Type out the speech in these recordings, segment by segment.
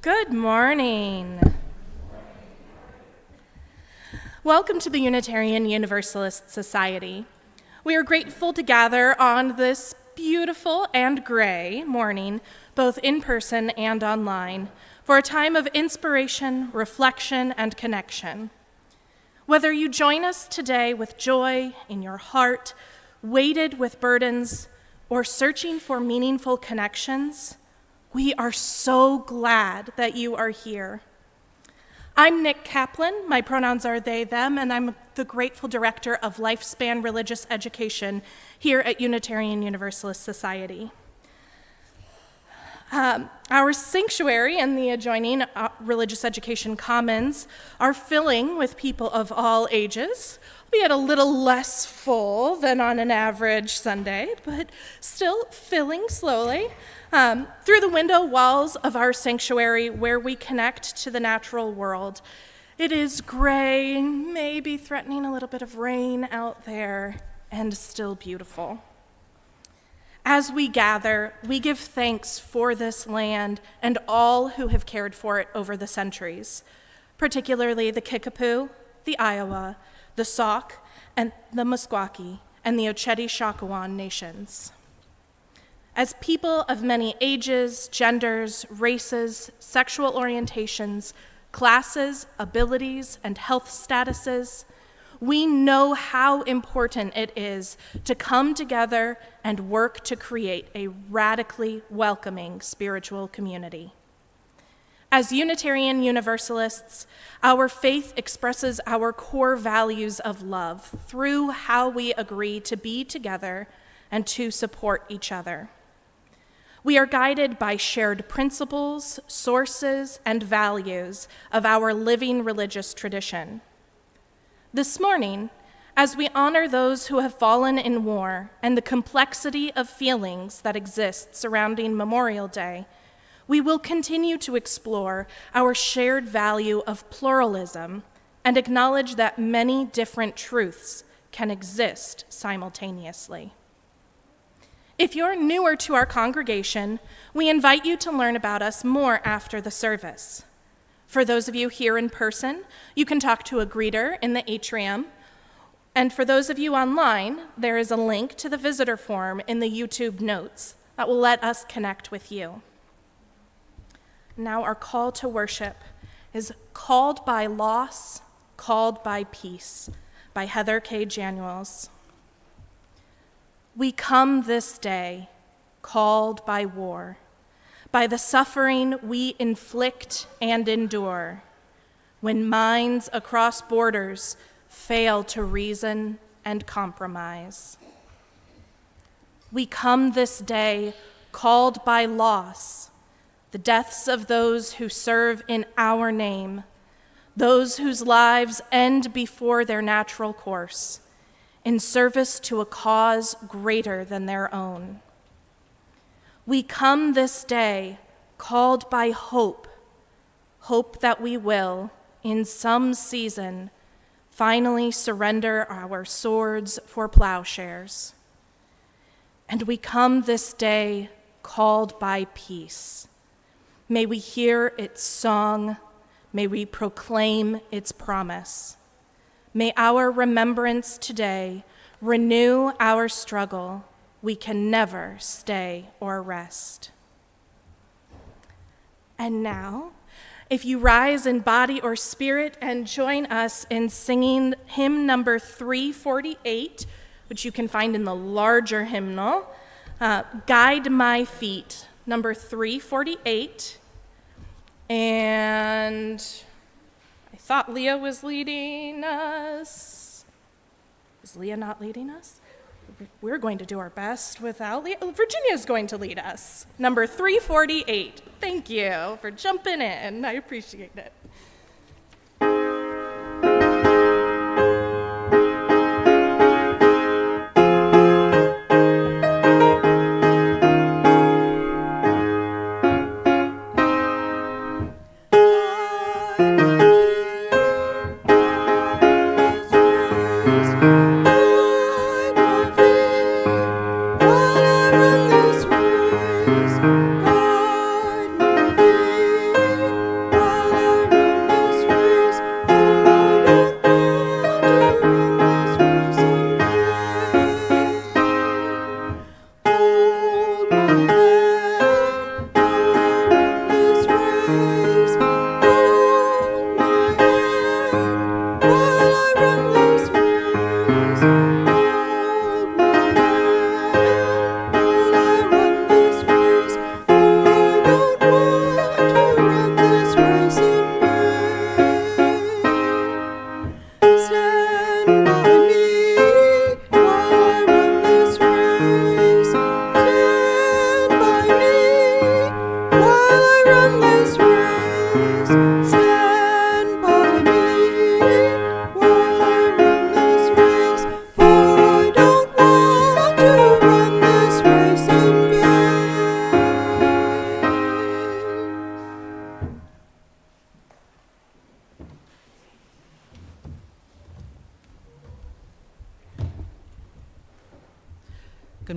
Good morning. Welcome to the Unitarian Universalist Society. We are grateful to gather on this beautiful and gray morning, both in person and online, for a time of inspiration, reflection, and connection. Whether you join us today with joy in your heart, weighted with burdens, or searching for meaningful connections, we are so glad that you are here. I'm Nick Kaplan, my pronouns are they, them, and I'm the grateful director of Lifespan Religious Education here at Unitarian Universalist Society. Our sanctuary and the adjoining Religious Education Commons are filling with people of all ages, albeit a little less full than on an average Sunday, but still filling slowly. Through the window walls of our sanctuary where we connect to the natural world. It is gray, maybe threatening a little bit of rain out there, and still beautiful. As we gather, we give thanks for this land and all who have cared for it over the centuries, particularly the Kickapoo, the Iowa, the Sauk, and the Meskwaki, and the Oceti-Sakowin nations. As people of many ages, genders, races, sexual orientations, classes, abilities, and health statuses, we know how important it is to come together and work to create a radically welcoming spiritual community. As Unitarian Universalists, our faith expresses our core values of love through how we agree to be together and to support each other. We are guided by shared principles, sources, and values of our living religious tradition. This morning, as we honor those who have fallen in war and the complexity of feelings that exist surrounding Memorial Day, we will continue to explore our shared value of pluralism and acknowledge that many different truths can exist simultaneously. If you're newer to our congregation, we invite you to learn about us more after the service. For those of you here in person, you can talk to a greeter in the atrium. And for those of you online, there is a link to the visitor form in the YouTube notes that will let us connect with you. Now our call to worship is Called by Loss, Called by Peace by Heather K. Januels. We come this day called by war, by the suffering we inflict and endure, when minds across borders fail to reason and compromise. We come this day called by loss, the deaths of those who serve in our name, those whose lives end before their natural course, in service to a cause greater than their own. We come this day called by hope, hope that we will, in some season, finally surrender our swords for plowshares. And we come this day called by peace. May we hear its song, may we proclaim its promise. May our remembrance today renew our struggle. We can never stay or rest. And now, if you rise in body or spirit and join us in singing hymn number 348, which you can find in the larger hymnal, Guide My Feet, number 348. And I thought Leah was leading us. Is Leah not leading us? We're going to do our best without Leah. Virginia's going to lead us. Number 348. Thank you for jumping in. I appreciate it. Guide my feet.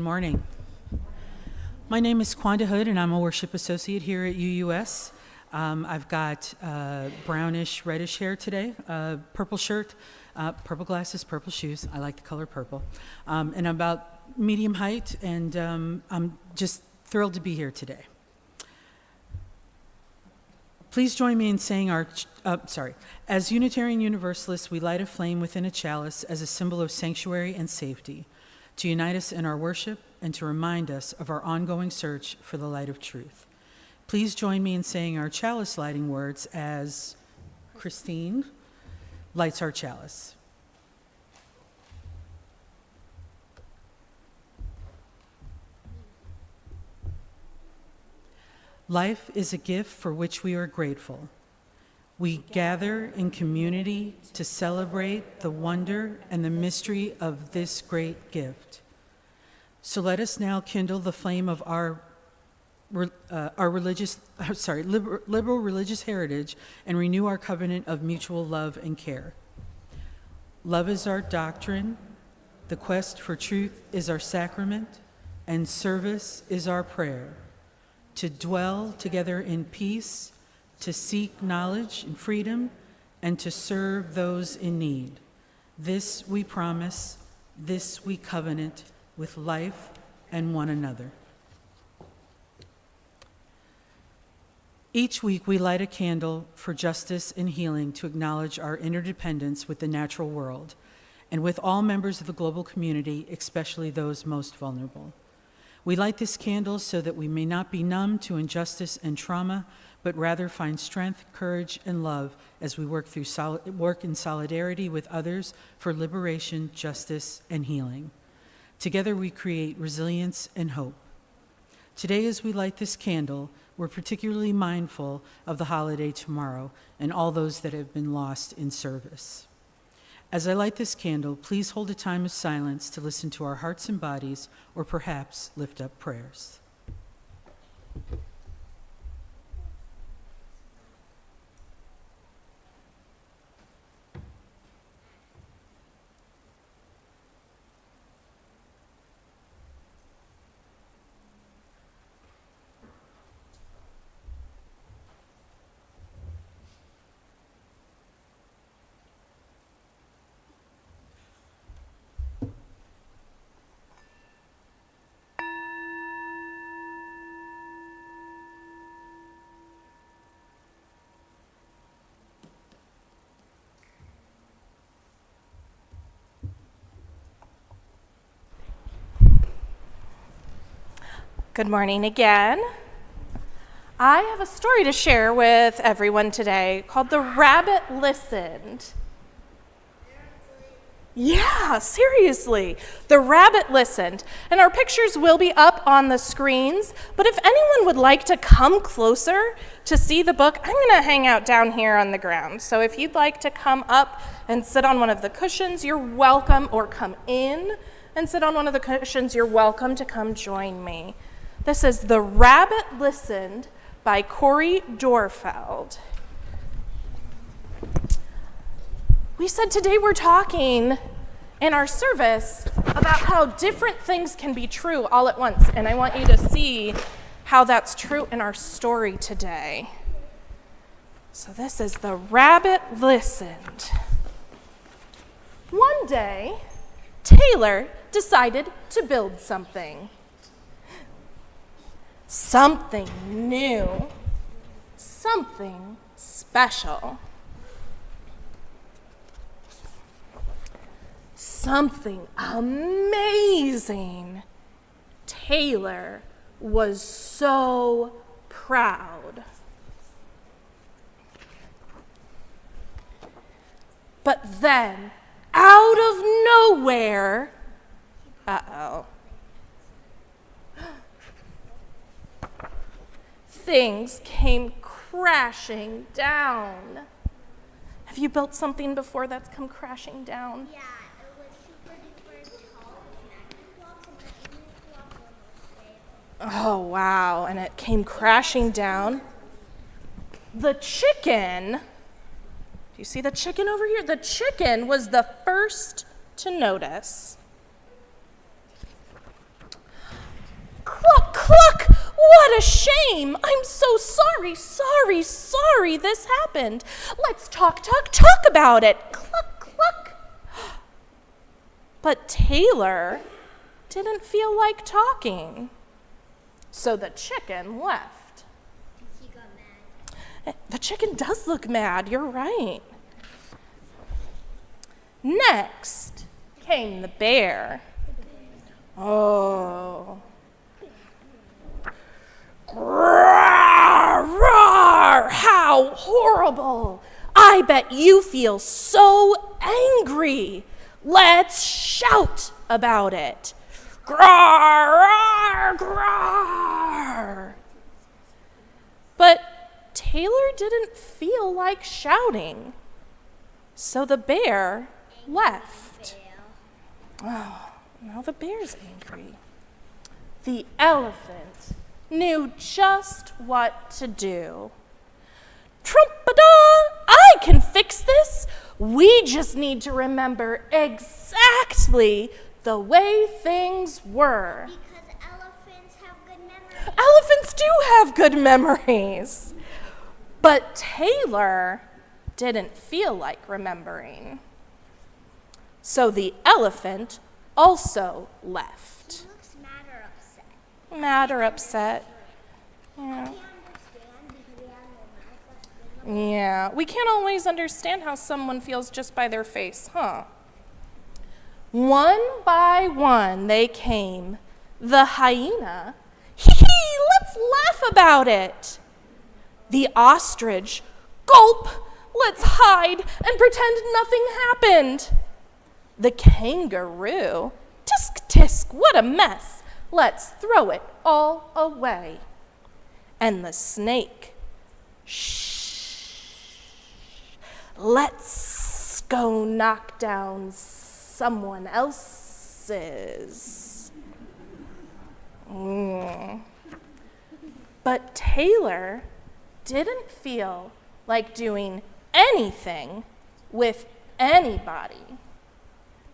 morning. My name is Quanda Hood, and I'm a worship associate here at UUS. I've got brownish, reddish hair today, purple shirt, purple glasses, purple shoes. I like the color purple. And I'm about medium height, and I'm just thrilled to be here today. Please join me in saying as Unitarian Universalists, we light a flame within a chalice as a symbol of sanctuary and safety, to unite us in our worship and to remind us of our ongoing search for the light of truth. Please join me in saying our chalice lighting words as Christine lights our chalice. Life is a gift for which we are grateful. We gather in community to celebrate the wonder and the mystery of this great gift. So let us now kindle the flame of our liberal religious heritage and renew our covenant of mutual love and care. Love is our doctrine, the quest for truth is our sacrament, and service is our prayer. To dwell together in peace, to seek knowledge and freedom, and to serve those in need. This we promise, this we covenant with life and one another. Each week we light a candle for justice and healing to acknowledge our interdependence with the natural world and with all members of the global community, especially those most vulnerable. We light this candle so that we may not be numb to injustice and trauma, but rather find strength, courage, and love as we work in solidarity with others for liberation, justice, and healing. Together we create resilience and hope. Today, as we light this candle, we're particularly mindful of the holiday tomorrow and all those that have been lost in service. As I light this candle, please hold a time of silence to listen to our hearts and bodies, or perhaps lift up prayers. Good morning again. I have a story to share with everyone today called The Rabbit Listened. Yeah, seriously. The Rabbit Listened. And our pictures will be up on the screens, but if anyone would like to come closer to see the book, I'm going to hang out down here on the ground. So if you'd like to come up and sit on one of the cushions, you're welcome, or come in and sit on one of the cushions, you're welcome to come join me. This is The Rabbit Listened by Corey Dorfeld. We said today we're talking in our service about how different things can be true all at once, and I want you to see how that's true in our story today. So this is The Rabbit Listened. One day, Taylor decided to build something. Something new, something special. Something amazing. Taylor was so proud. But then, out of nowhere, things came crashing down. Have you built something before that's come crashing down? Yeah, it was super duper tall with magnet blocks and magnet blocks on the table. Oh, wow, and it came crashing down. The chicken, do you see the chicken over here? The chicken was the first to notice. what a shame. I'm so sorry this happened. Let's talk about it. Cluck, cluck. But Taylor didn't feel like talking. So the chicken left. She got mad. The chicken does look mad, you're right. Next came the bear. Oh. Roar, roar, how horrible. I bet you feel so angry. Let's shout about it. Groar, groar. But Taylor didn't feel like shouting, so the bear left. Oh, now the bear's angry. The elephant knew just what to do. Trumpada, I can fix this. We just need to remember exactly the way things were. Because elephants have good memory. Elephants do have good memories. But Taylor didn't feel like remembering. So the elephant also left. He looks mad or upset. Mad or upset. I Yeah. can't understand because we have no mouth. Yeah, we can't always understand how someone feels just by their face, huh? One by one they came. The hyena, hee hee, let's laugh about it. The ostrich, gulp, let's hide and pretend nothing happened. The kangaroo, tisk tisk, what a mess, let's throw it all away. And the snake, shh, let's go knock down someone else's. But Taylor didn't feel like doing anything with anybody.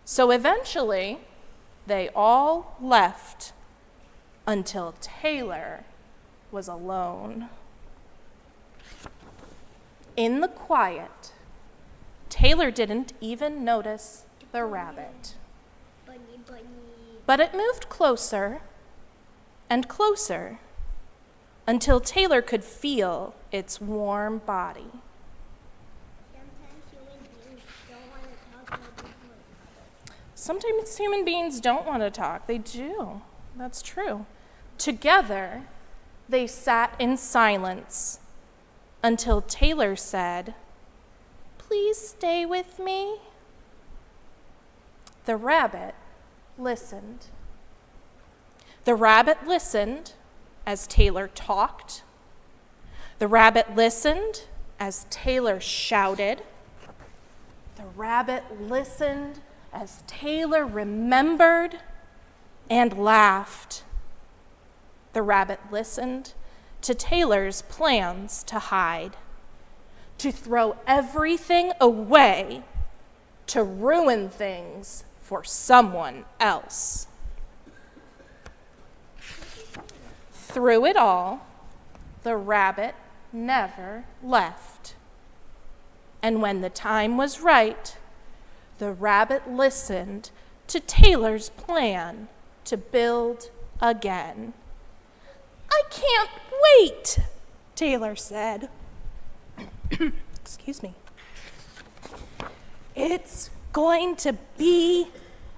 So eventually, they all left until Taylor was alone. In the quiet, Taylor didn't even notice the rabbit. Bunny, bunny. But it moved closer and closer until Taylor could feel its warm body. Sometimes human beings don't want to talk to Sometimes human beings don't want to talk. They other people. do. That's true. Together, they sat in silence until Taylor said, "Please stay with me." The rabbit listened. The rabbit listened as Taylor talked. The rabbit listened as Taylor shouted. The rabbit listened as Taylor remembered and laughed. The rabbit listened to Taylor's plans to hide, to throw everything away, to ruin things for someone else. Through it all, the rabbit never left. And when the time was right, the rabbit listened to Taylor's plan to build again. "I can't wait," Taylor said. Excuse me. "It's going to be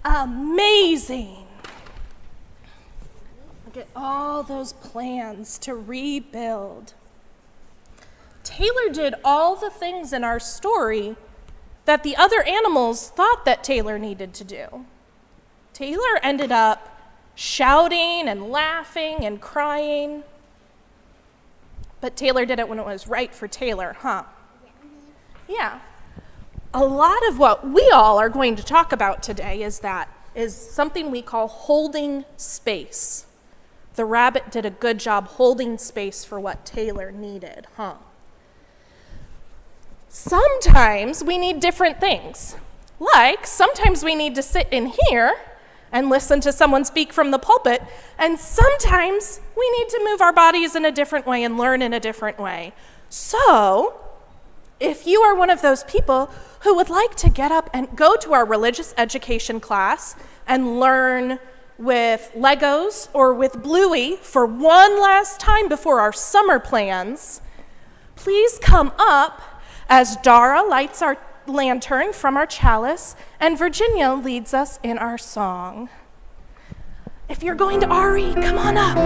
amazing." Look at all those plans to rebuild. Taylor did all the things in our story that the other animals thought that Taylor needed to do. Taylor ended up shouting and laughing and crying. But Taylor did it when it was right for Taylor, huh? Yeah. A lot of what we all are going to talk about today is something we call holding space. The rabbit did a good job holding space for what Taylor needed, huh? Sometimes we need different things. Like, sometimes we need to sit in here, and listen to someone speak from the pulpit, and sometimes we need to move our bodies in a different way and learn in a different way. So, if you are one of those people who would like to get up and go to our religious education class and learn with Legos or with Bluey for one last time before our summer plans, please come up as Dara lights our lantern from our chalice and Virginia leads us in our song. If you're going to Ari, come on up.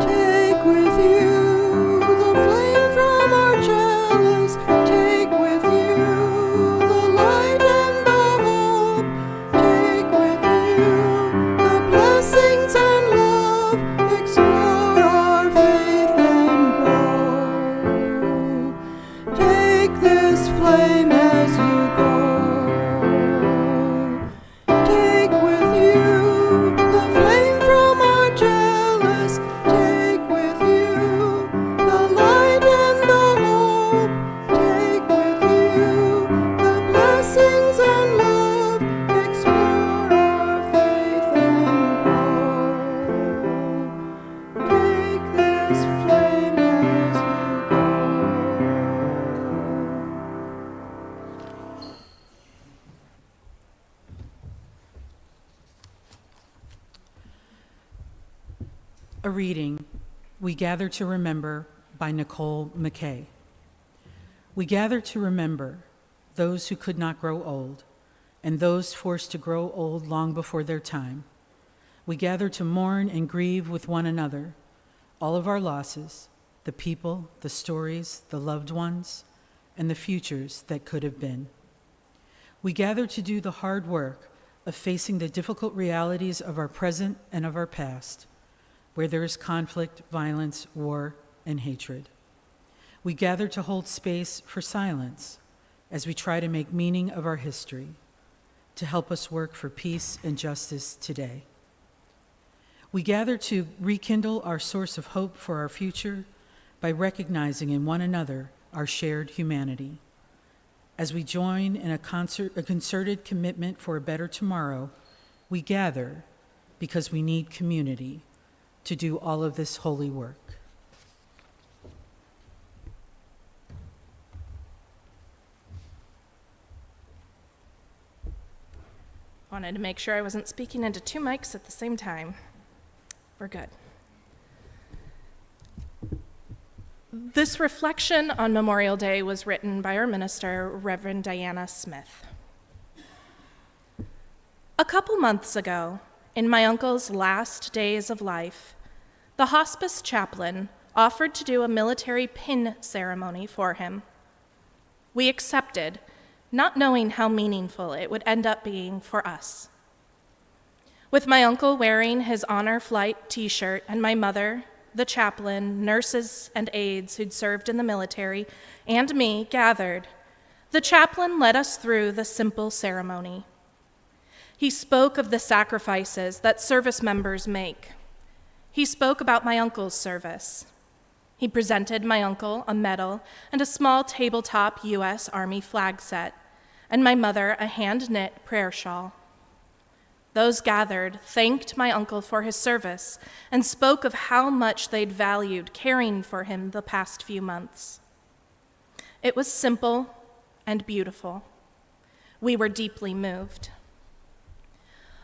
Take with you the flame from our chalice. Take with you the light and the hope. Take with you the blessings and love. Explore our faith and grow. Take this flame as you go. Take with you the flame from our chalice. Take with you the light and the hope. Take with you the blessings and love. Explore our faith and grow. Take this flame as you go. A reading, We Gather to Remember by Nicole McKay. We gather to remember those who could not grow old and those forced to grow old long before their time. We gather to mourn and grieve with one another all of our losses, the people, the stories, the loved ones, and the futures that could have been. We gather to do the hard work of facing the difficult realities of our present and of our past, where there is conflict, violence, war, and hatred. We gather to hold space for silence as we try to make meaning of our history, to help us work for peace and justice today. We gather to rekindle our source of hope for our future by recognizing in one another our shared humanity. As we join in a concerted commitment for a better tomorrow, we gather because we need community to do all of this holy work. Wanted to make sure I wasn't speaking into two mics at the same time. We're good. This reflection on Memorial Day was written by our minister, Reverend Diana Smith. A couple months ago, in my uncle's last days of life, the hospice chaplain offered to do a military pin ceremony for him. We accepted, not knowing how meaningful it would end up being for us. With my uncle wearing his Honor Flight t-shirt and my mother, the chaplain, nurses, and aides who'd served in the military, and me gathered, the chaplain led us through the simple ceremony. He spoke of the sacrifices that service members make. He spoke about my uncle's service. He presented my uncle a medal and a small tabletop UUS Army flag set, and my mother a hand-knit prayer shawl. Those gathered thanked my uncle for his service and spoke of how much they'd valued caring for him the past few months. It was simple and beautiful. We were deeply moved.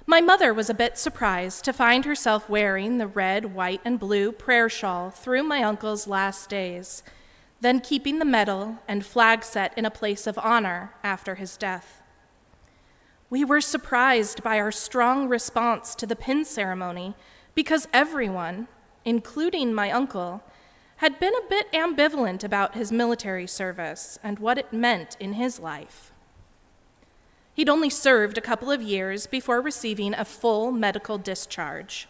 My mother was a bit surprised to find herself wearing the red, white, and blue prayer shawl through my uncle's last days, then keeping the medal and flag set in a place of honor after his death. We were surprised by our strong response to the pin ceremony because everyone, including my uncle, had been a bit ambivalent about his military service and what it meant in his life. He'd only served a couple of years before receiving a full medical discharge.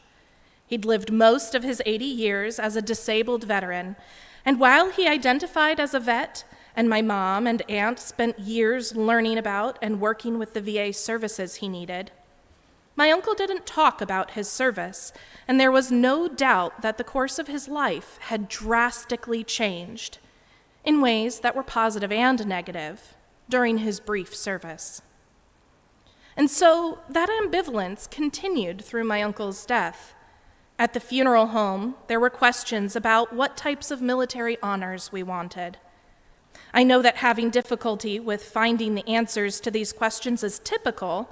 He'd lived most of his 80 years as a disabled veteran, and while he identified as a vet, and my mom and aunt spent years learning about and working with the VA services he needed, my uncle didn't talk about his service, and there was no doubt that the course of his life had drastically changed in ways that were positive and negative during his brief service. And so that ambivalence continued through my uncle's death. At the funeral home, there were questions about what types of military honors we wanted. I know that having difficulty with finding the answers to these questions is typical,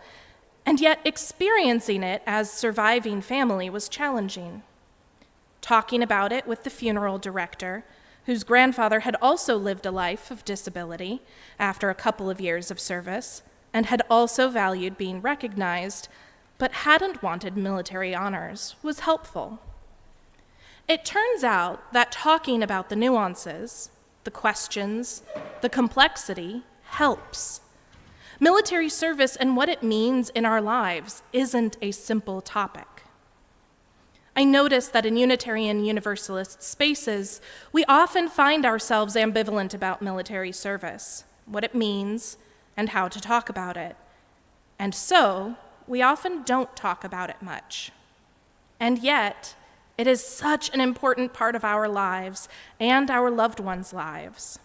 and yet experiencing it as surviving family was challenging. Talking about it with the funeral director, whose grandfather had also lived a life of disability after a couple of years of service, and had also valued being recognized, but hadn't wanted military honors, was helpful. It turns out that talking about the nuances, the questions, the complexity helps. Military service and what it means in our lives isn't a simple topic. I notice that in Unitarian Universalist spaces, we often find ourselves ambivalent about military service, what it means, and how to talk about it. And so, we often don't talk about it much. And yet, it is such an important part of our lives and our loved ones' lives.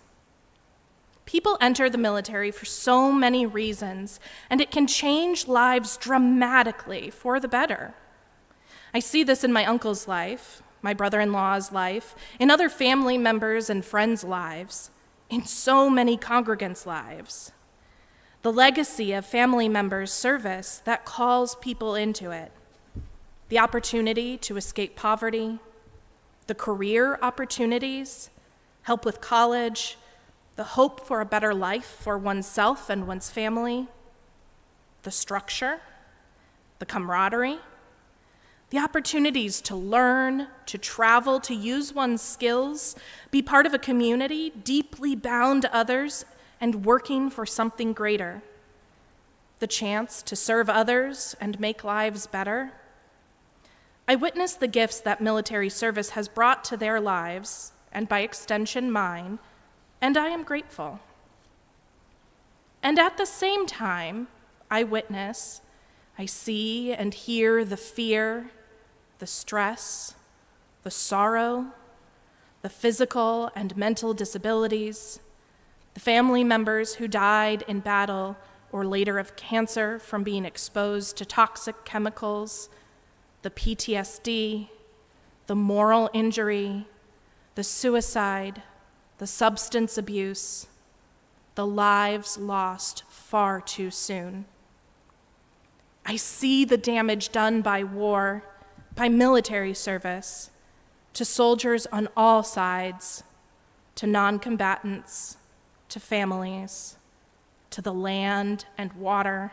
People enter the military for so many reasons, and it can change lives dramatically for the better. I see this in my uncle's life, my brother-in-law's life, in other family members and friends' lives, in so many congregants' lives. The legacy of family members' service that calls people into it. The opportunity to escape poverty, the career opportunities, help with college, the hope for a better life for oneself and one's family, the structure, the camaraderie, the opportunities to learn, to travel, to use one's skills, be part of a community deeply bound to others and working for something greater, the chance to serve others and make lives better. I witness the gifts that military service has brought to their lives, and by extension mine, and I am grateful. And at the same time, I see and hear the fear, the stress, the sorrow, the physical and mental disabilities, the family members who died in battle or later of cancer from being exposed to toxic chemicals, the PTSD, the moral injury, the suicide, the substance abuse, the lives lost far too soon. I see the damage done by war, by military service, to soldiers on all sides, to non-combatants, to families, to the land and water.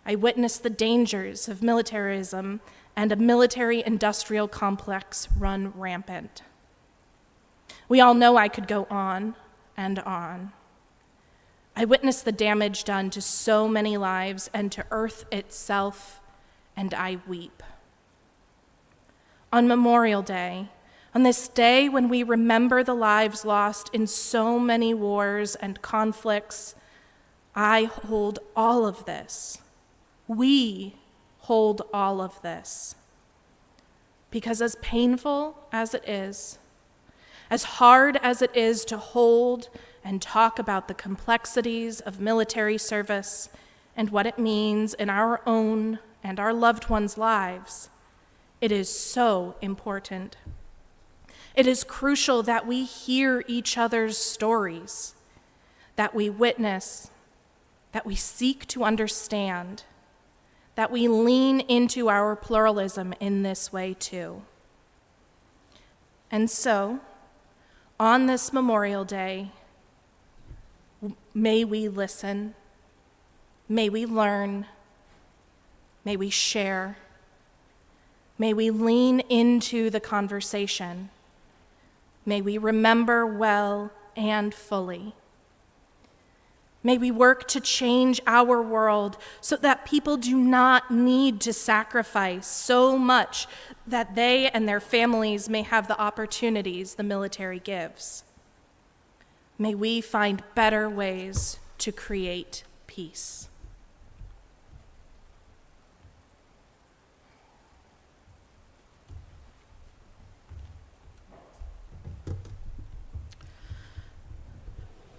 I witness the dangers of militarism and a military-industrial complex run rampant. We all know I could go on and on. I witness the damage done to so many lives and to Earth itself, and I weep. On Memorial Day, on this day when we remember the lives lost in so many wars and conflicts, I hold all of this. We hold all of this. Because as painful as it is, as hard as it is to hold and talk about the complexities of military service and what it means in our own and our loved ones' lives, it is so important. It is crucial that we hear each other's stories, that we witness, that we seek to understand, that we lean into our pluralism in this way too. And so, on this Memorial Day, may we listen, may we learn, may we share, may we lean into the conversation, may we remember well and fully. May we work to change our world so that people do not need to sacrifice so much that they and their families may have the opportunities the military gives. May we find better ways to create peace.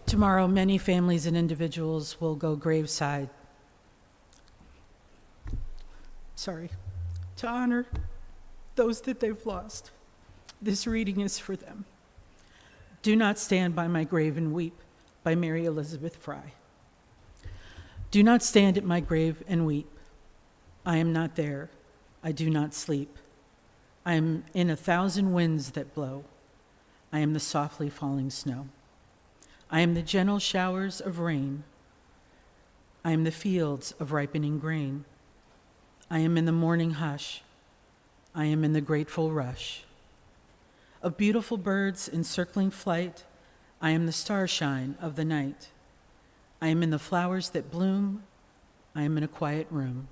Tomorrow, many families and individuals will go graveside. to honor those that they've lost. This reading is for them. Do Not Stand by My Grave and Weep by Mary Elizabeth Fry. Do not stand at my grave and weep. I am not there. I do not sleep. I am in 1,000 winds that blow. I am the softly falling snow. I am the gentle showers of rain. I am the fields of ripening grain. I am in the morning hush. I am in the grateful rush of beautiful birds in circling flight. I am the starshine of the night. I am in the flowers that bloom. I am in a quiet room.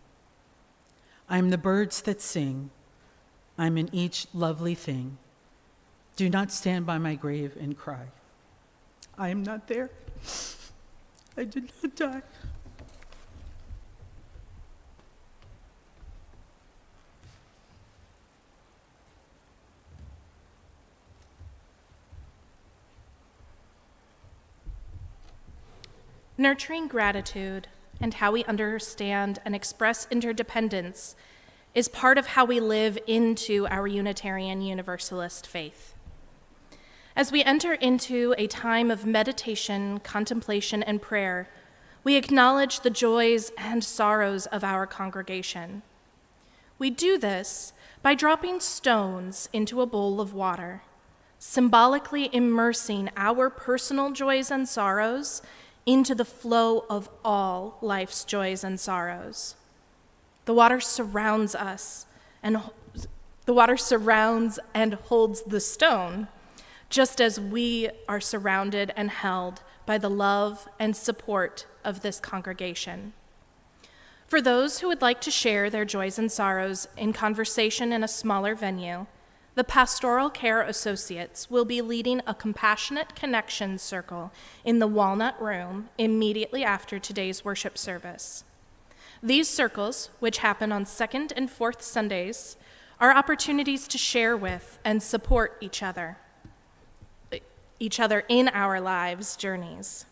I am the birds that sing. I am in each lovely thing. Do not stand by my grave and cry. I am not there. I did not die. Nurturing gratitude and how we understand and express interdependence is part of how we live into our Unitarian Universalist faith. As we enter into a time of meditation, contemplation, and prayer, we acknowledge the joys and sorrows of our congregation. We do this by dropping stones into a bowl of water, symbolically immersing our personal joys and sorrows into the flow of all life's joys and sorrows. The water surrounds us, and holds the stone, just as we are surrounded and held by the love and support of this congregation. For those who would like to share their joys and sorrows in conversation in a smaller venue, the Pastoral Care Associates will be leading a Compassionate Connection Circle in the Walnut Room immediately after today's worship service. These circles, which happen on second and fourth Sundays, are opportunities to share with and support each other in our lives' journeys.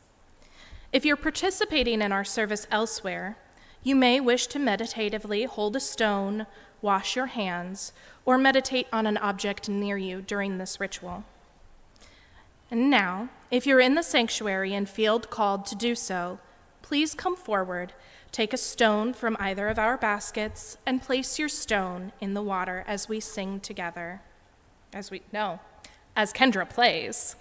If you're participating in our service elsewhere, you may wish to meditatively hold a stone, wash your hands, or meditate on an object near you during this ritual. And now, if you're in the sanctuary and feel called to do so, please come forward, take a stone from either of our baskets, and place your stone in the water as we sing together. As Kendra plays.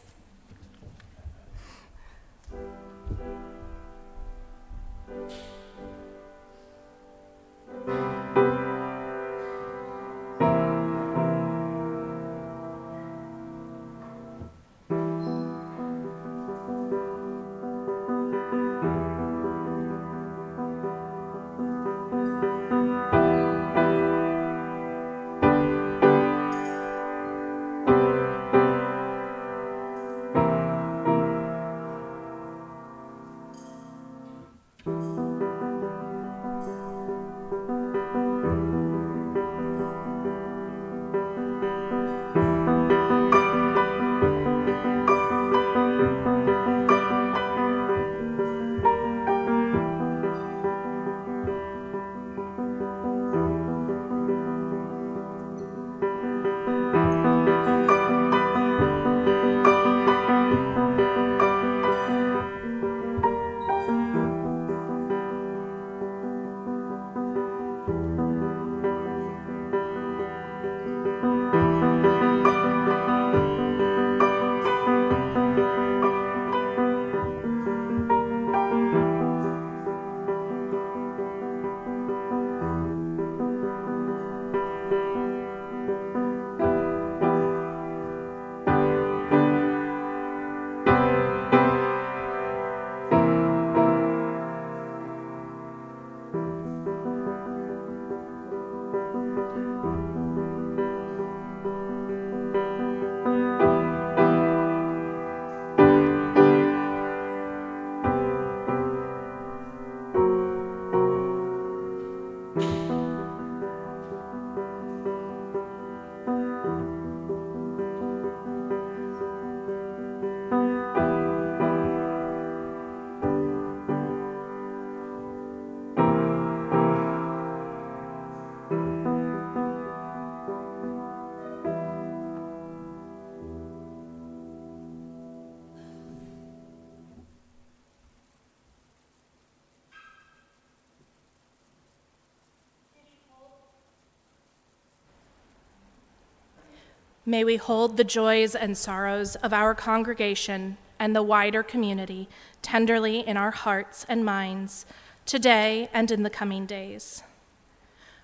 May we hold the joys and sorrows of our congregation and the wider community tenderly in our hearts and minds today and in the coming days.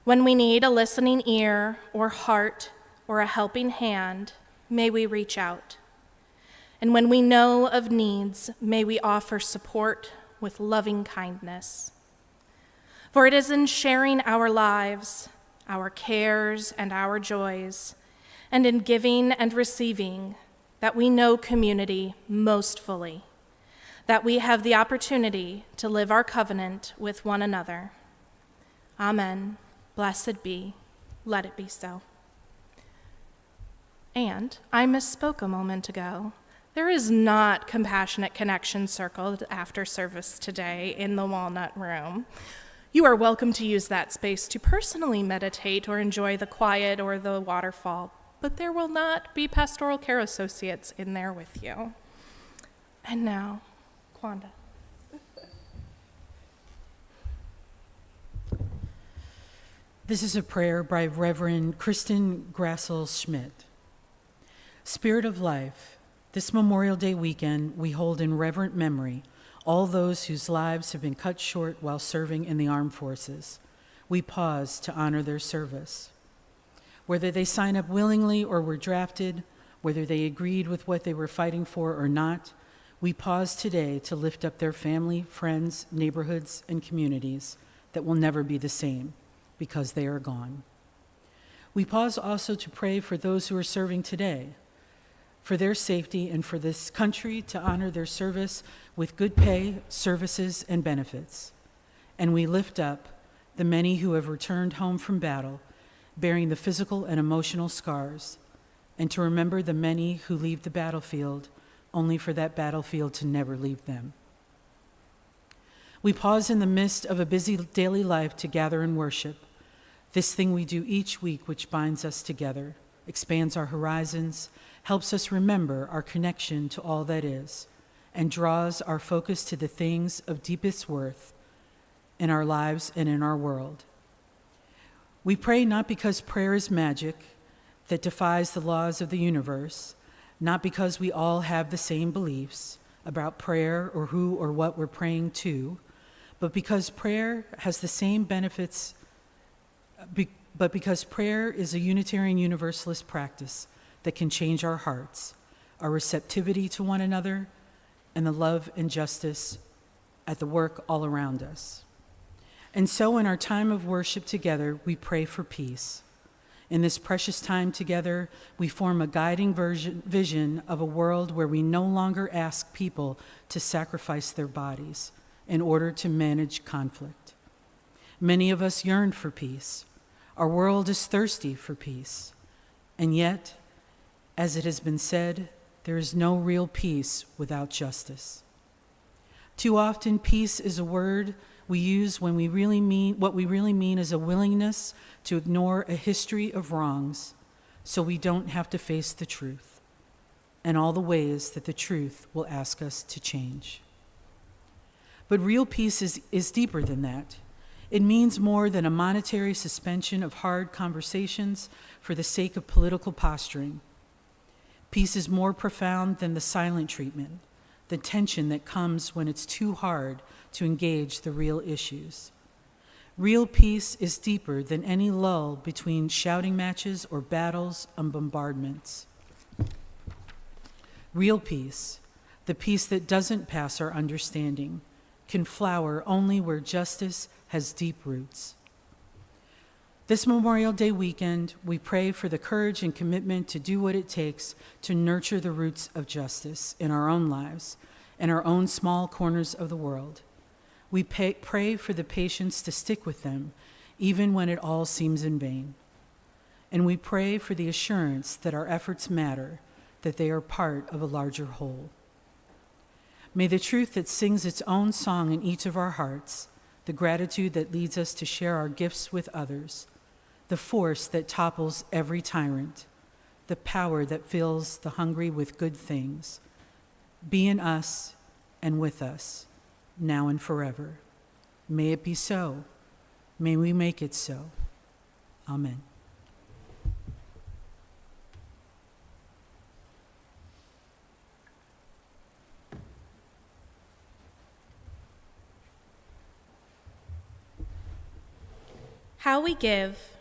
When we need a listening ear or heart or a helping hand, may we reach out. And when we know of needs, may we offer support with loving kindness. For it is in sharing our lives, our cares, and our joys, and in giving and receiving that we know community most fully, that we have the opportunity to live our covenant with one another. Amen. Blessed be. Let it be so. And I misspoke a moment ago. There is not Compassionate Connection Circle after service today in the Walnut Room. You are welcome to use that space to personally meditate or enjoy the quiet or the waterfall, but there will not be pastoral care associates in there with you. And now, Quanda. This is a prayer by Reverend Kristen Grassel-Schmidt. Spirit of life, this Memorial Day weekend, we hold in reverent memory all those whose lives have been cut short while serving in the armed forces. We pause to honor their service. Whether they sign up willingly or were drafted, whether they agreed with what they were fighting for or not, we pause today to lift up their family, friends, neighborhoods, and communities that will never be the same because they are gone. We pause also to pray for those who are serving today, for their safety and for this country to honor their service with good pay, services, and benefits. And we lift up the many who have returned home from battle, bearing the physical and emotional scars, and to remember the many who leave the battlefield only for that battlefield to never leave them. We pause in the midst of a busy daily life to gather and worship. This thing we do each week, which binds us together, expands our horizons, helps us remember our connection to all that is, and draws our focus to the things of deepest worth in our lives and in our world. We pray not because prayer is magic that defies the laws of the universe, not because we all have the same beliefs about prayer or who or what we're praying to, but because prayer has the same benefits, but because prayer is a Unitarian Universalist practice that can change our hearts, our receptivity to one another, and the love and justice at the work all around us. And so in our time of worship together, we pray for peace. In this precious time together, we form a guiding vision of a world where we no longer ask people to sacrifice their bodies in order to manage conflict. Many of us yearn for peace. Our world is thirsty for peace. And yet, as it has been said, there is no real peace without justice. Too often, peace is a word we use when what we really mean is a willingness to ignore a history of wrongs so we don't have to face the truth and all the ways that the truth will ask us to change. But real peace is deeper than that. It means more than a monetary suspension of hard conversations for the sake of political posturing. Peace is more profound than the silent treatment, the tension that comes when it's too hard to engage the real issues. Real peace is deeper than any lull between shouting matches or battles and bombardments. Real peace, the peace that doesn't pass our understanding, can flower only where justice has deep roots. This Memorial Day weekend, we pray for the courage and commitment to do what it takes to nurture the roots of justice in our own lives and our own small corners of the world. We pray for the patience to stick with them, even when it all seems in vain. And we pray for the assurance that our efforts matter, that they are part of a larger whole. May the truth that sings its own song in each of our hearts, the gratitude that leads us to share our gifts with others, the force that topples every tyrant, the power that fills the hungry with good things, be in us and with us, now and forever. May it be so. May we make it so. Amen. How we give,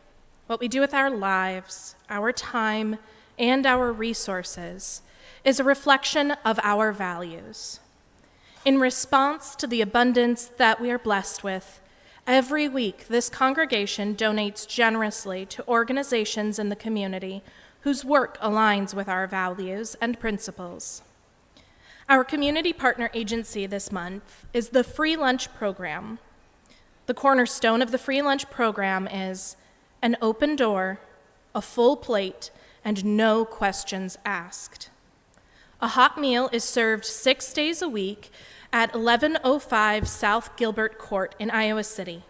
what we do with our lives, our time, and our resources is a reflection of our values. In response to the abundance that we are blessed with, every week this congregation donates generously to organizations in the community whose work aligns with our values and principles. Our community partner agency this month is the Free Lunch Program. The cornerstone of the Free Lunch Program is an open door, a full plate, and no questions asked. A hot meal is served 6 days a week at 1105 South Gilbert Court in Iowa City.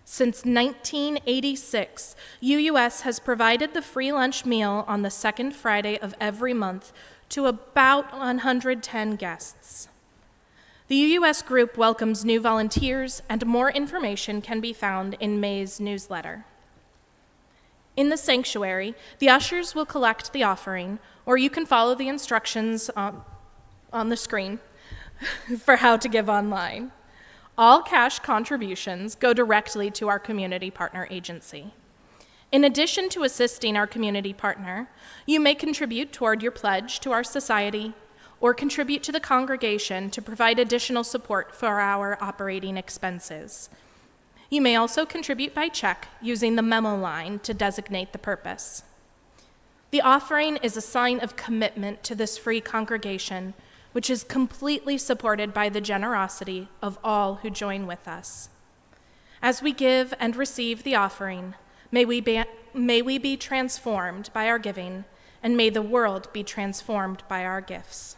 Since 1986, UUS has provided the free lunch meal on the second Friday of every month to about 110 guests. The UUS group welcomes new volunteers, and more information can be found in May's newsletter. In the sanctuary, the ushers will collect the offering, or you can follow the instructions on the screen for how to give online. All cash contributions go directly to our community partner agency. In addition to assisting our community partner, you may contribute toward your pledge to our society or contribute to the congregation to provide additional support for our operating expenses. You may also contribute by check using the memo line to designate the purpose. The offering is a sign of commitment to this free congregation, which is completely supported by the generosity of all who join with us. As we give and receive the offering, may we be transformed by our giving, and may the world be transformed by our gifts.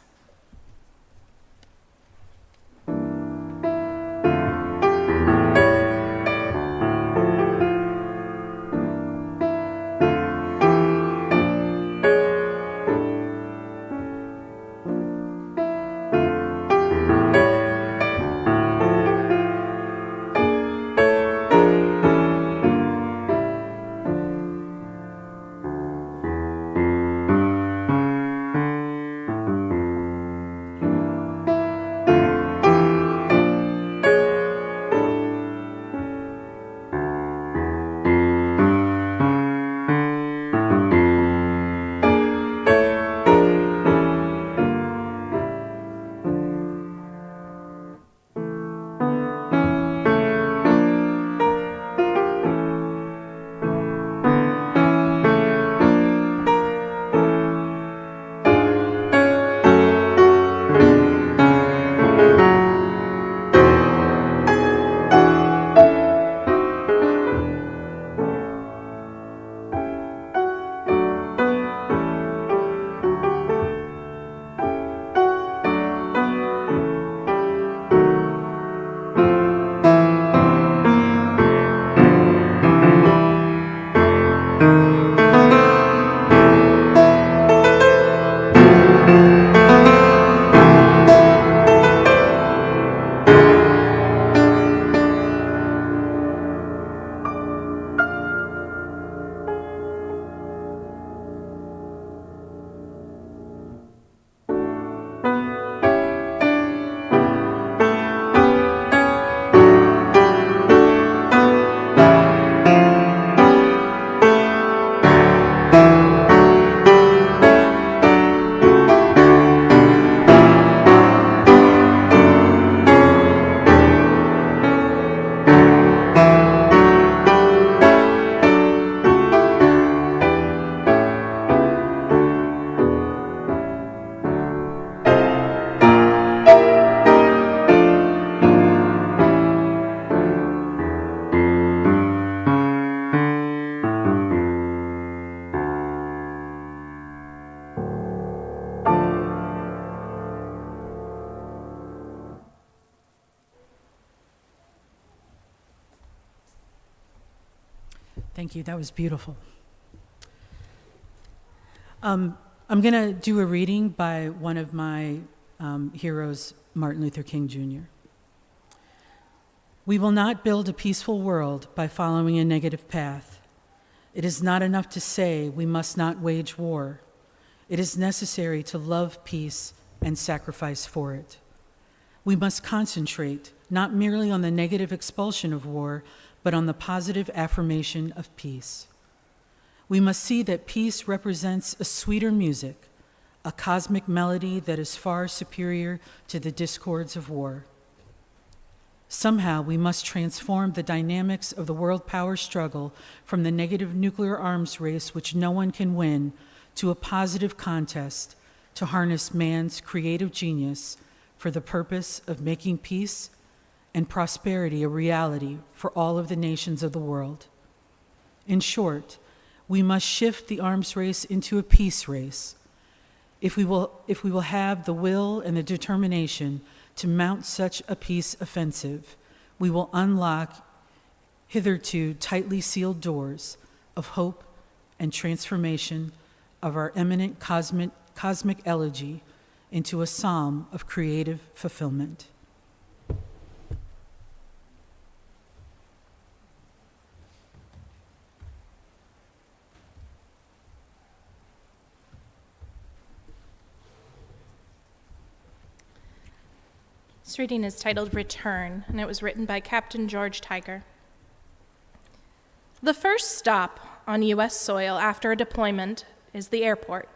Thank you. That was beautiful. I'm going to do a reading by one of my heroes, Martin Luther King Jr. We will not build a peaceful world by following a negative path. It is not enough to say we must not wage war. It is necessary to love peace and sacrifice for it. We must concentrate not merely on the negative expulsion of war, but on the positive affirmation of peace. We must see that peace represents a sweeter music, a cosmic melody that is far superior to the discords of war. Somehow, we must transform the dynamics of the world power struggle from the negative nuclear arms race, which no one can win, to a positive contest to harness man's creative genius for the purpose of making peace and prosperity a reality for all of the nations of the world. In short, we must shift the arms race into a peace race. If we will have the will and the determination to mount such a peace offensive, we will unlock hitherto tightly sealed doors of hope and transformation of our eminent cosmic elegy into a psalm of creative fulfillment. This reading is titled Return, and it was written by Captain George Tiger. The first stop on U.S. soil after a deployment is the airport.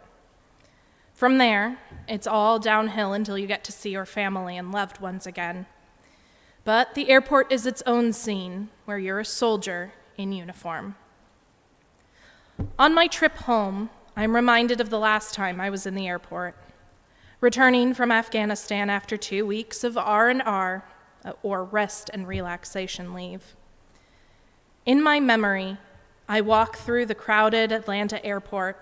From there, it's all downhill until you get to see your family and loved ones again. But the airport is its own scene, where you're a soldier in uniform. On my trip home, I'm reminded of the last time I was in the airport, returning from Afghanistan after 2 weeks of R&R, or rest and relaxation leave. In my memory, I walk through the crowded Atlanta airport.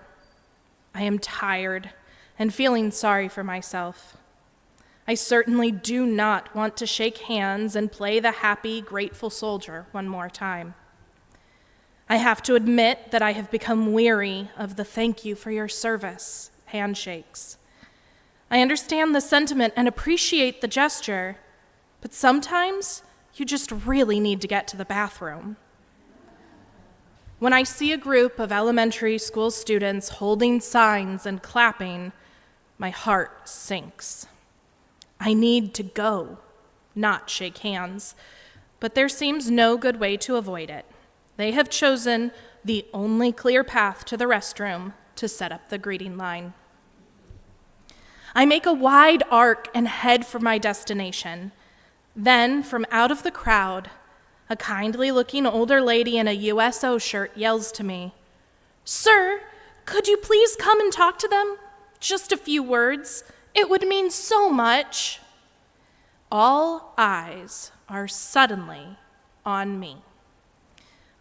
I am tired and feeling sorry for myself. I certainly do not want to shake hands and play the happy, grateful soldier one more time. I have to admit that I have become weary of the thank you for your service handshakes. I understand the sentiment and appreciate the gesture, but sometimes you just really need to get to the bathroom. When I see a group of elementary school students holding signs and clapping, my heart sinks. I need to go, not shake hands, but there seems no good way to avoid it. They have chosen the only clear path to the restroom to set up the greeting line. I make a wide arc and head for my destination. Then, from out of the crowd, a kindly-looking older lady in a USO shirt yells to me, "Sir, could you please come and talk to them? Just a few words. It would mean so much." All eyes are suddenly on me.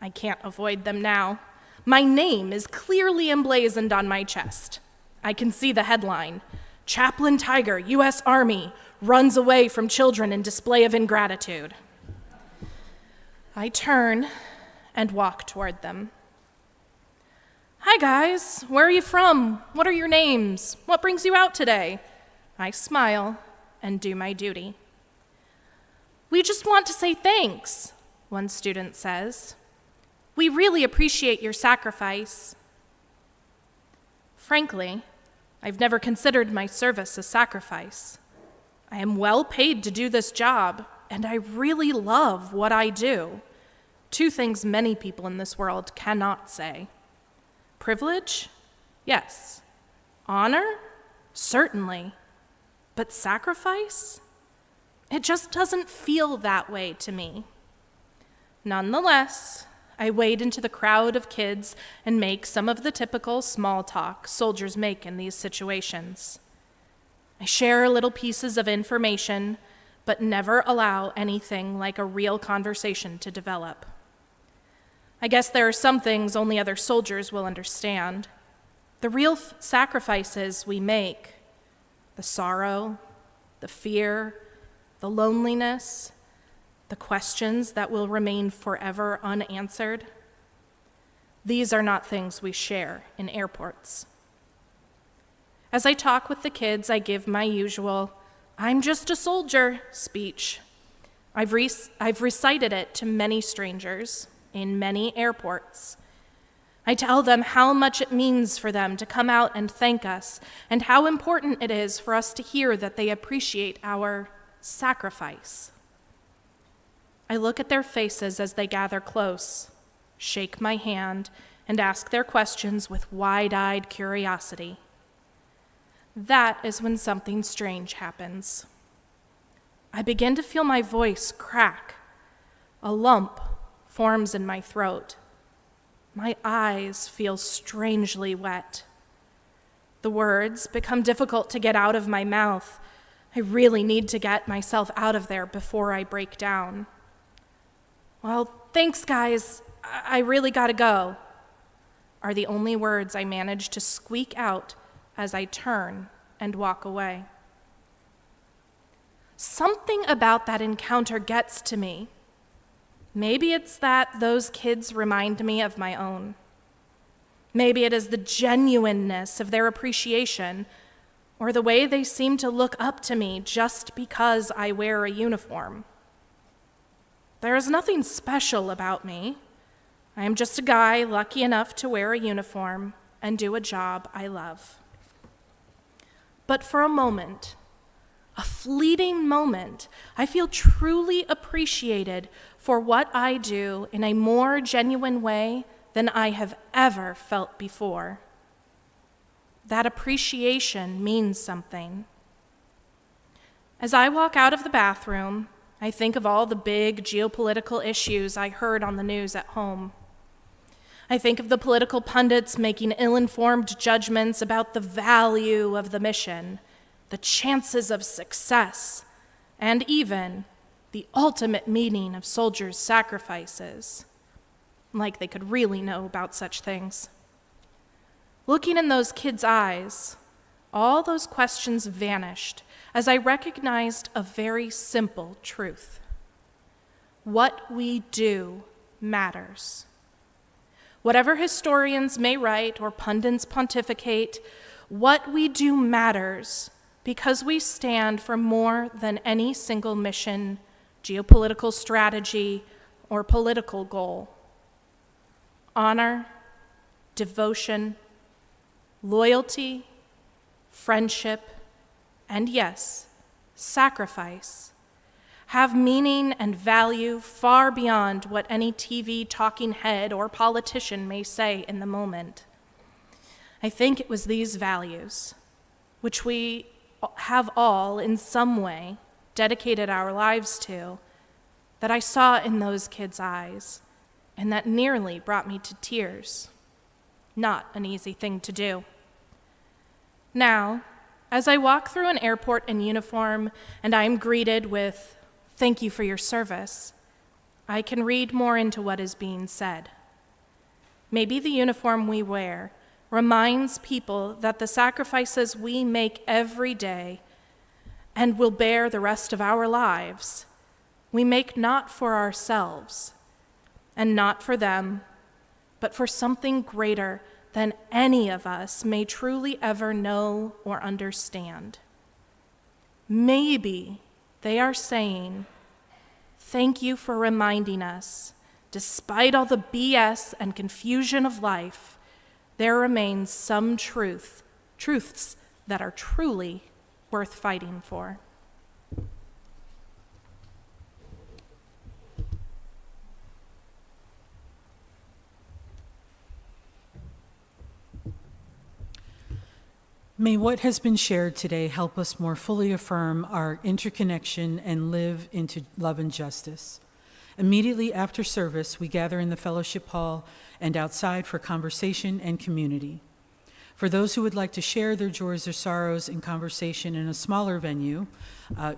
I can't avoid them now. My name is clearly emblazoned on my chest. I can see the headline, "Chaplain Tiger, U.S. Army, runs away from children in display of ingratitude." I turn and walk toward them. "Hi guys, where are you from? What are your names? What brings you out today?" I smile and do my duty. "We just want to say thanks," one student says. "We really appreciate your sacrifice." Frankly, I've never considered my service a sacrifice. I am well paid to do this job, and I really love what I do. Two things many people in this world cannot say. Privilege? Yes. Honor? Certainly. But sacrifice? It just doesn't feel that way to me. Nonetheless, I wade into the crowd of kids and make some of the typical small talk soldiers make in these situations. I share little pieces of information, but never allow anything like a real conversation to develop. I guess there are some things only other soldiers will understand. The real sacrifices we make, the sorrow, the fear, the loneliness, the questions that will remain forever unanswered, these are not things we share in airports. As I talk with the kids, I give my usual, "I'm just a soldier" speech. I've recited it to many strangers in many airports. I tell them how much it means for them to come out and thank us, and how important it is for us to hear that they appreciate our sacrifice. I look at their faces as they gather close, shake my hand, and ask their questions with wide-eyed curiosity. That is when something strange happens. I begin to feel my voice crack. A lump forms in my throat. My eyes feel strangely wet. The words become difficult to get out of my mouth. I really need to get myself out of there before I break down. Well, thanks, guys. I really gotta go, are the only words I manage to squeak out as I turn and walk away. Something about that encounter gets to me. Maybe it's that those kids remind me of my own. Maybe it is the genuineness of their appreciation, or the way they seem to look up to me just because I wear a uniform. There is nothing special about me. I am just a guy lucky enough to wear a uniform and do a job I love. But for a moment, a fleeting moment, I feel truly appreciated for what I do in a more genuine way than I have ever felt before. That appreciation means something. As I walk out of the bathroom, I think of all the big geopolitical issues I heard on the news at home. I think of the political pundits making ill-informed judgments about the value of the mission, the chances of success, and even the ultimate meaning of soldiers' sacrifices. Like they could really know about such things. Looking in those kids' eyes, all those questions vanished as I recognized a very simple truth. What we do matters. Whatever historians may write or pundits pontificate, what we do matters because we stand for more than any single mission, geopolitical strategy, or political goal. Honor, devotion, loyalty, friendship, and yes, sacrifice have meaning and value far beyond what any TV talking head or politician may say in the moment. I think it was these values, which we have all in some way dedicated our lives to, that I saw in those kids' eyes, and that nearly brought me to tears. Not an easy thing to do. Now, as I walk through an airport in uniform and I am greeted with, "Thank you for your service," I can read more into what is being said. Maybe the uniform we wear reminds people that the sacrifices we make every day and will bear the rest of our lives, we make not for ourselves and not for them, but for something greater than any of us may truly ever know or understand. Maybe they are saying, "Thank you for reminding us, despite all the BS and confusion of life, there remains some truths that are truly worth fighting for." May what has been shared today help us more fully affirm our interconnection and live into love and justice. Immediately after service, we gather in the fellowship hall and outside for conversation and community. For those who would like to share their joys or sorrows in conversation in a smaller venue,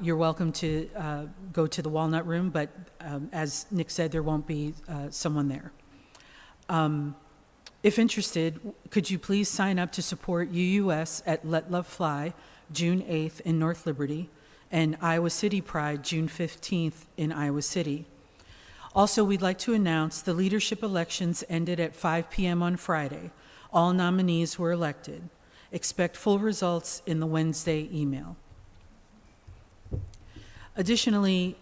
you're welcome to go to the Walnut Room, but as Nick said, there won't be someone there. If interested, could you please sign up to support UUS at Let Love Fly, June 8th in North Liberty, and Iowa City Pride, June 15th in Iowa City. Also, we'd like to announce the leadership elections ended at 5 p.m. on Friday. All nominees were elected. Expect full results in the Wednesday email. Additionally,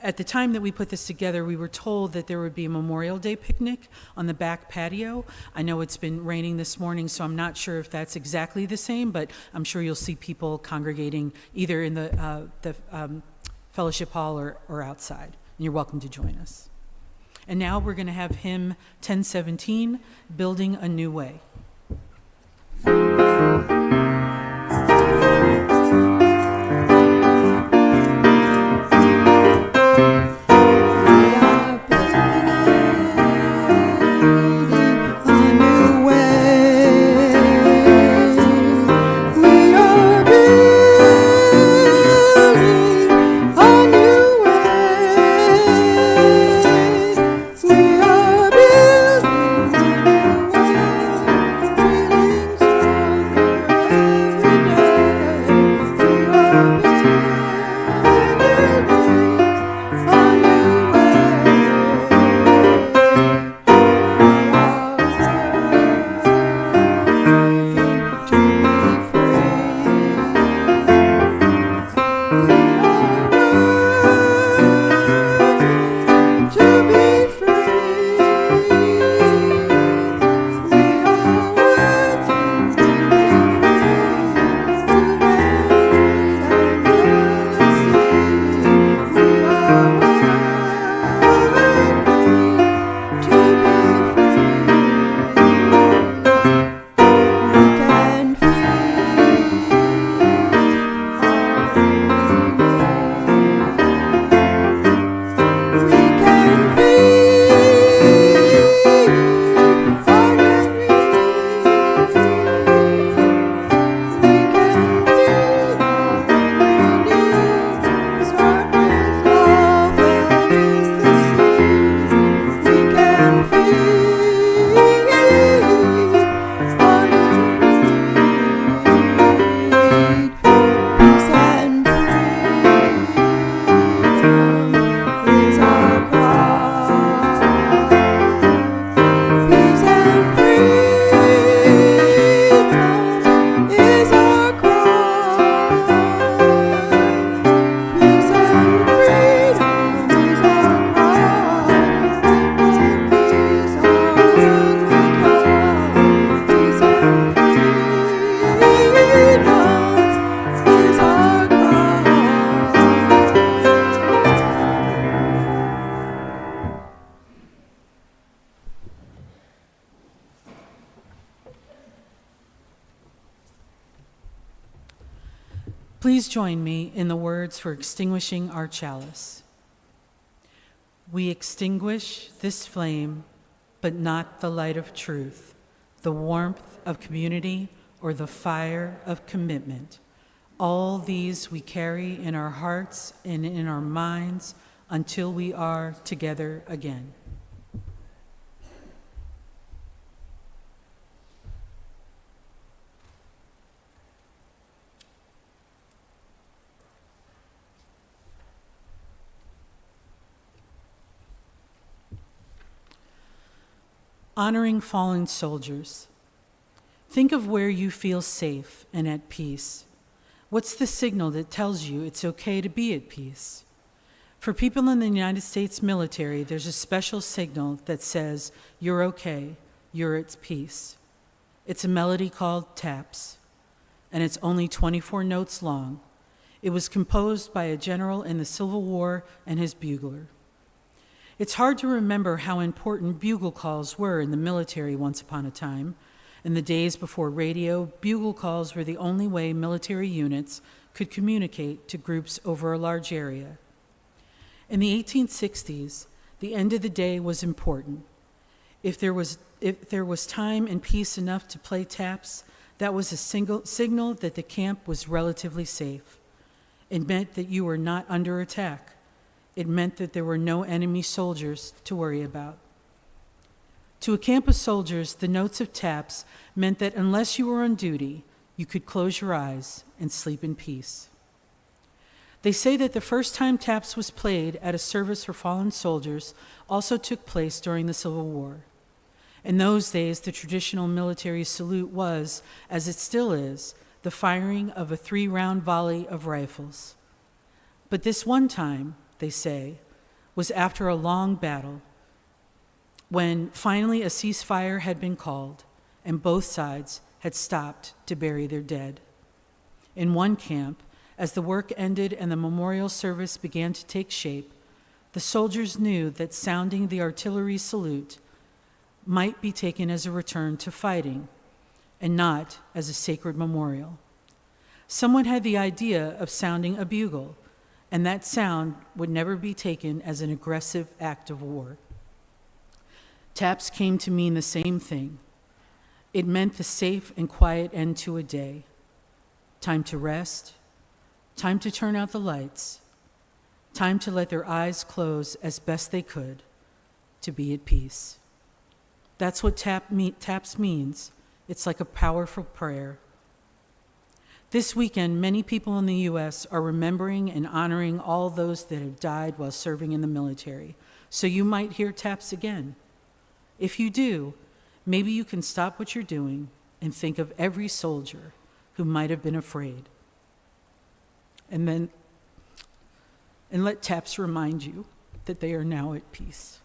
at the time that we put this together, we were told that there would be a Memorial Day picnic on the back patio. I know it's been raining this morning, so I'm not sure if that's exactly the same, but I'm sure you'll see people congregating either in the fellowship hall or outside. and you're welcome to join us. And now we're going to have hymn 1017, Building a New Way. Please join me in the words for extinguishing our chalice. We extinguish this flame, but not the light of truth, the warmth of community, or the fire of commitment. All these we carry in our hearts and in our minds until we are together again. Honoring fallen soldiers. Think of where you feel safe and at peace. What's the signal that tells you it's okay to be at peace? For people in the United States military, there's a special signal that says, you're okay, you're at peace. It's a melody called taps, and it's only 24 notes long. It was composed by a general in the Civil War and his bugler. It's hard to remember how important bugle calls were in the military once upon a time. In the days before radio, bugle calls were the only way military units could communicate to groups over a large area. In the 1860s, the end of the day was important. If there was time and peace enough to play taps, that was a signal that the camp was relatively safe. It meant that you were not under attack. It meant that there were no enemy soldiers to worry about. To a camp of soldiers, the notes of taps meant that unless you were on duty, you could close your eyes and sleep in peace. They say that the first time taps was played at a service for fallen soldiers also took place during the Civil War. In those days, the traditional military salute was, as it still is, the firing of a 3-round volley of rifles. But this one time, they say, was after a long battle, when finally a ceasefire had been called and both sides had stopped to bury their dead. In one camp, as the work ended and the memorial service began to take shape, The soldiers knew that sounding the artillery salute might be taken as a return to fighting and not as a sacred memorial. Someone had the idea of sounding a bugle, and that sound would never be taken as an aggressive act of war. Taps came to mean the same thing. It meant the safe and quiet end to a day. Time to rest, time to turn out the lights, time to let their eyes close as best they could, to be at peace. That's what taps means. It's like a powerful prayer. This weekend, many people in the UUS are remembering and honoring all those that have died while serving in the military. So you might hear taps again. If you do, maybe you can stop what you're doing and think of every soldier who might have been afraid. And let taps remind you that they are now at peace.